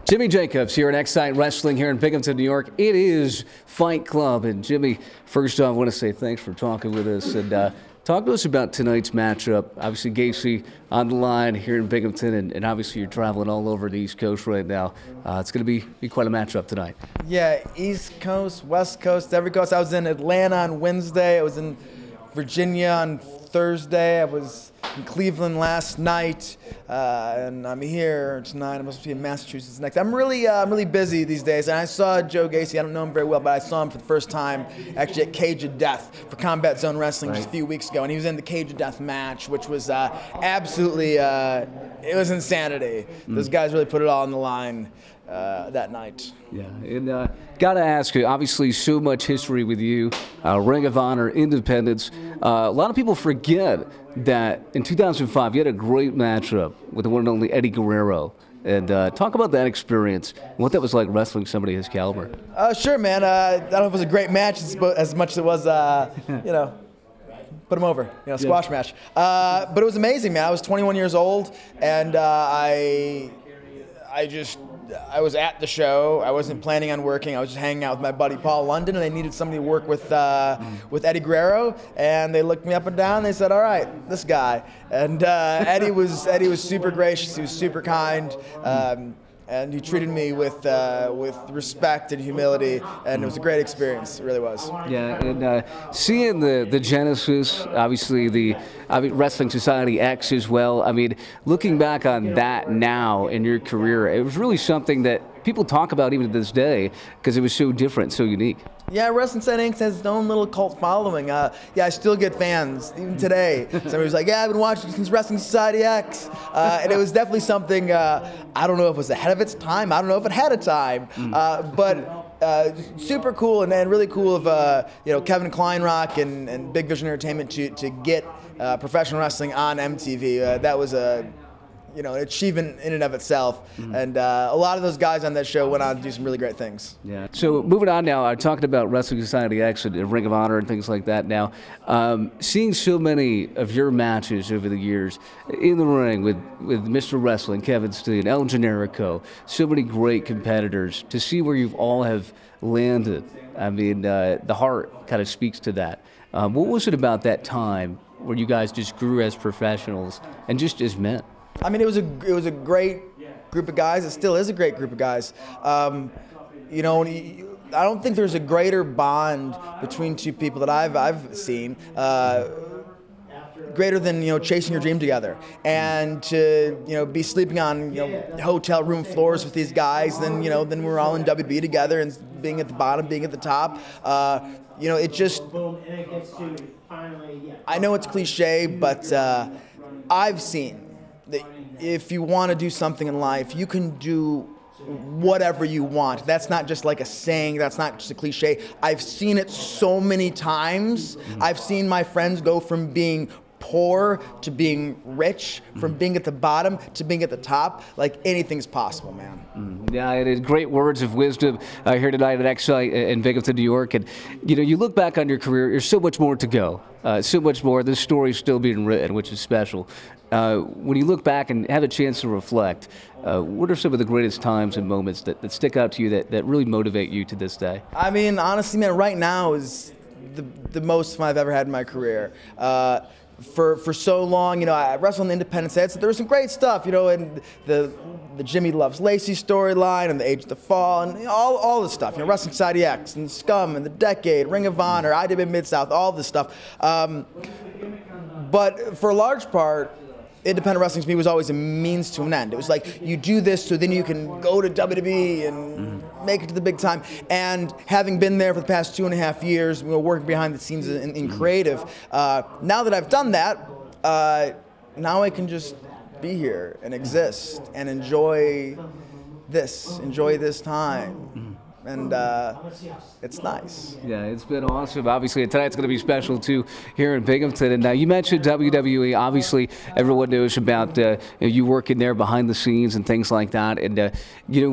Jimmy Jacobs here at Excite Wrestling here in Binghamton, New York. It is Fight Club. And Jimmy, first off, I want to say thanks for talking with us. And talk to us about tonight's matchup. Obviously, Gacy on the line here in Binghamton, and obviously you're traveling all over the East Coast right now. It's going to be quite a matchup tonight. Yeah, East Coast, West Coast, every coast. I was in Atlanta on Wednesday. I was in Virginia on Thursday. I was in Cleveland last night, and I'm here tonight. I'm supposed to be in Massachusetts next. I'm really busy these days. And I saw Joe Gacy. I don't know him very well, but I saw him for the first time actually at Cage of Death for Combat Zone Wrestling just a few weeks ago, and he was in the Cage of Death match, which was absolutely it was insanity. Those guys really put it all on the line that night. Yeah, and got to ask you, obviously so much history with you, Ring of Honor, Independence. A lot of people forget that in 2005 you had a great matchup with the one and only Eddie Guerrero. And talk about that experience, what that was like wrestling somebody his caliber. Sure, man. I don't know if it was a great match as much as it was, put him over, squash match. But it was amazing, man. I was 21 years old, and I was at the show. I wasn't planning on working. I was just hanging out with my buddy Paul London, and they needed somebody to work with Eddie Guerrero. And they looked me up and down. And they said, "All right, this guy." And Eddie was super gracious. He was super kind. And he treated me with respect and humility, and it was a great experience. It really was. Yeah, and seeing the genesis, obviously the Wrestling Society X as well. I mean, looking back on that now in your career, it was really something that people talk about even to this day because it was so different, so unique. Yeah, Wrestling Society Inc. has its own little cult following. Yeah, I still get fans, even today. Somebody was like, "Yeah, I've been watching since Wrestling Society X." And it was definitely something, I don't know if it was ahead of its time. I don't know if it had a time. But super cool, and really cool of Kevin Kleinrock and Big Vision Entertainment to get professional wrestling on MTV. That was an achievement in and of itself. And a lot of those guys on that show went on to do some really great things. Yeah. So moving on now, I'm talking about Wrestling Society X and Ring of Honor and things like that now. Seeing so many of your matches over the years in the ring with Mr. Wrestling, Kevin Steen, El Generico, so many great competitors, to see where you've all have landed. I mean, the heart kind of speaks to that. What was it about that time where you guys just grew as professionals and just as men? I mean, it was a great group of guys. It still is a great group of guys. I don't think there's a greater bond between two people that I've seen, greater than chasing your dream together, and to be sleeping on hotel room floors with these guys. Then we're all in WB together, and being at the bottom, being at the top. It just. I know it's cliche, but I've seen that if you want to do something in life, you can do whatever you want. That's not just like a saying. That's not just a cliche. I've seen it so many times. I've seen my friends go from being poor to being rich, from being at the bottom to being at the top. Like, anything's possible, man. Yeah, it is great words of wisdom here tonight at Excite in Binghamton, New York. And you look back on your career, there's so much more to go. So much more. This story's still being written, which is special. When you look back and have a chance to reflect, what are some of the greatest times and moments that stick out to you that really motivate you to this day? I mean, honestly, man, right now is the most fun I've ever had in my career. For so long, I wrestled in Independence. There was some great stuff, and the Jimmy Loves Lacey storyline, and the Age of the Fall, and all this stuff. Wrestling Society X, and Scum, and the Decade, Ring of Honor, IWA Mid-South, all this stuff. But for a large part, independent wrestling to me was always a means to an end. It was like, you do this so then you can go to WWE and make it to the big time. And having been there for the past 2.5 years, working behind the scenes in creative, now that I've done that, now I can just be here and exist and enjoy this time. And it's nice. Yeah, it's been awesome. Obviously, tonight's going to be special, too, here in Binghamton. And you mentioned WWE. Obviously, everyone knows about you working there behind the scenes and things like that. And,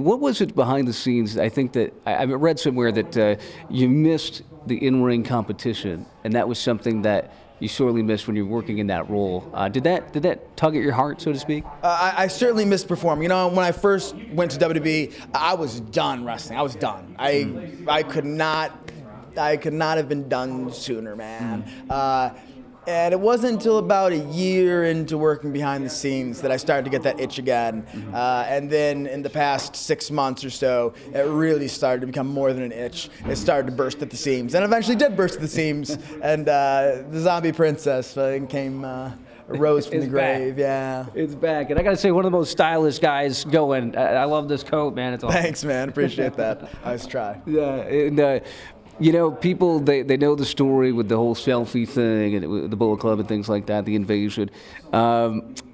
what was it behind the scenes? I think that I read somewhere that you missed the in-ring competition, and that was something that you sorely missed when you're working in that role. Did that tug at your heart, so to speak? I certainly missed performing. You know, when I first went to WWE, I was done wrestling. I was done. I could not have been done sooner, man. And it wasn't until about a year into working behind the scenes that I started to get that itch again. And then in the past 6 months or so, it really started to become more than an itch. It started to burst at the seams, and eventually did burst at the seams. And the zombie princess came, arose from the grave. Back. Yeah, it's back. And I gotta say, one of the most stylish guys going. I love this coat, man. It's awesome. Thanks, man. Appreciate that. I was trying. Yeah, and you know, people, they know the story with the whole Selfie thing and the Bullet Club and things like that, the invasion.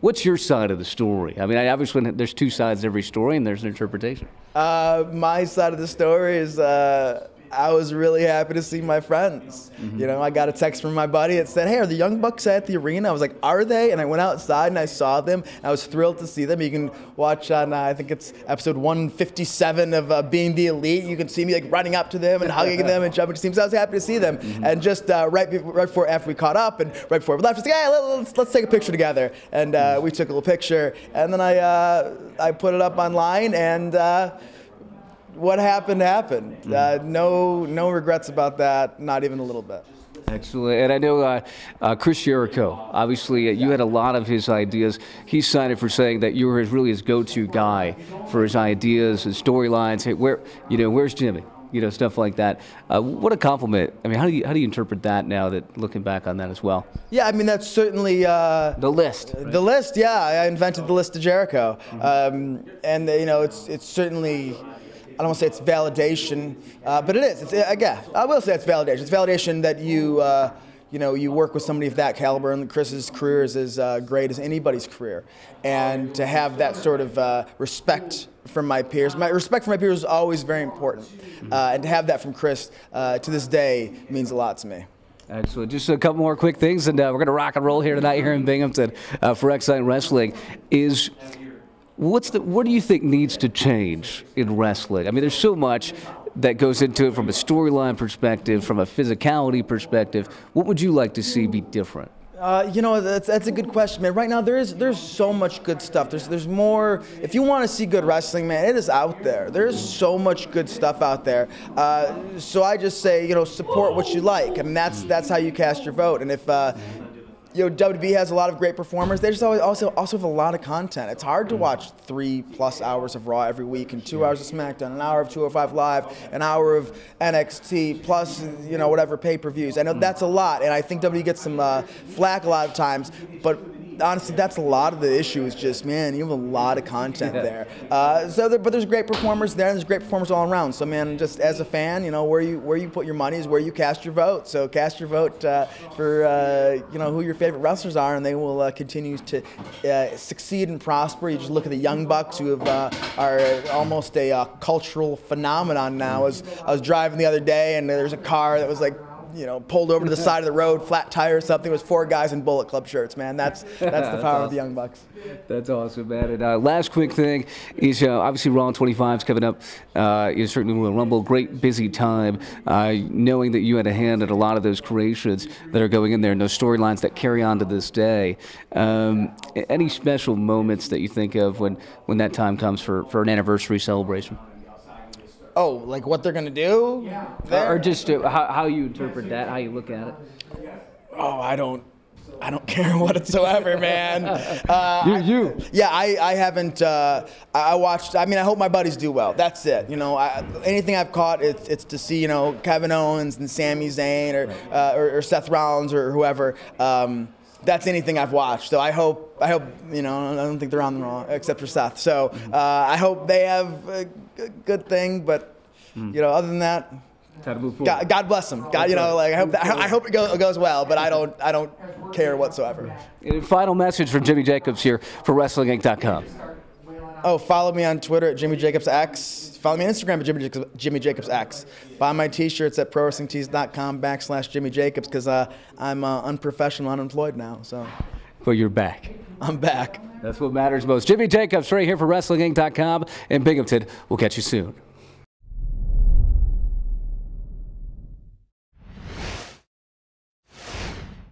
What's your side of the story? I mean, obviously there's two sides to every story, and there's an interpretation. My side of the story is I was really happy to see my friends. You know, I got a text from my buddy that said, "Hey, are the Young Bucks at the arena?" I was like, "Are they?" And I went outside and I saw them. I was thrilled to see them. You can watch on, I think it's episode 157 of Being the Elite. You can see me like running up to them and hugging them and jumping to teams. I was happy to see them. And just right before after we caught up and right before we left, I was like, "Hey, let's take a picture together." And we took a little picture. And then I put it up online, and what happened happened. No regrets about that, not even a little bit. Excellent. And I know Chris Jericho, obviously you had a lot of his ideas. He cited for saying that you were his go-to guy for his ideas, his storylines. Hey, where's Jimmy? You know, stuff like that. What a compliment. I mean, how do you interpret that now, that looking back on that as well? Yeah, I mean, that's certainly the list. Right? The list, yeah. I invented the list of Jericho. And you know, it's certainly, I don't want to say it's validation, but it is. Yeah, I will say it's validation. It's validation that you work with somebody of that caliber, and Chris's career is as great as anybody's career. And to have that sort of respect from my peers. My respect for my peers is always very important. And to have that from Chris to this day means a lot to me. Excellent. Just a couple more quick things, and we're going to rock and roll here tonight here in Binghamton for Excellent Wrestling. What do you think needs to change in wrestling? I mean, there's so much that goes into it from a storyline perspective, from a physicality perspective. What would you like to see be different? You know, that's a good question, man. Right now, there's so much good stuff. There's more. If you want to see good wrestling, man, it is out there. There's so much good stuff out there. So I just say, support what you like. I mean, that's how you cast your vote. And if WWE has a lot of great performers. They just also have a lot of content. It's hard to watch 3+ hours of Raw every week and 2 hours of SmackDown, an hour of 205 Live, an hour of NXT, plus whatever pay-per-views. I know that's a lot, and I think WWE gets some flack a lot of times, but honestly, that's a lot of the issue. Is just, man, you have a lot of content there. But there's great performers there, and there's great performers all around. So, man, just as a fan, where you put your money is where you cast your vote. So cast your vote for who your favorite wrestlers are, and they will continue to succeed and prosper. You just look at the Young Bucks, who are almost a cultural phenomenon now. I was driving the other day, and there's a car that was like, pulled over to the side of the road, flat tire or something. It was 4 guys in Bullet Club shirts, man. That's the power of the Young Bucks. That's awesome, man. And last quick thing is obviously Raw 25 is coming up. You certainly will Rumble. Great busy time. Knowing that you had a hand at a lot of those creations that are going in there and those storylines that carry on to this day. Any special moments that you think of when that time comes for an anniversary celebration? Oh, like what they're going to do? Or just how you interpret that, how you look at it? Oh, I don't care whatsoever, man. Yeah, I haven't. I watched. I mean, I hope my buddies do well. That's it. Anything I've caught, it's to see Kevin Owens and Sami Zayn or Seth Rollins or whoever. That's anything I've watched. So I hope. I don't think they're on the Raw except for Seth. So I hope they have a good thing. But other than that, God bless them. God, I hope it goes well. But I don't care whatsoever. Final message from Jimmy Jacobs here for WrestlingInc.com. Oh, follow me on Twitter at Jimmy Jacobs X. Follow me on Instagram at Jimmy Jacobs X. Buy my T-shirts at ProWrestlingTees.com/Jimmy Jacobs because I'm unprofessional, unemployed now. So. But you're back. I'm back. That's what matters most. Jimmy Jacobs right here for WrestlingInc.com in Binghamton. We'll catch you soon.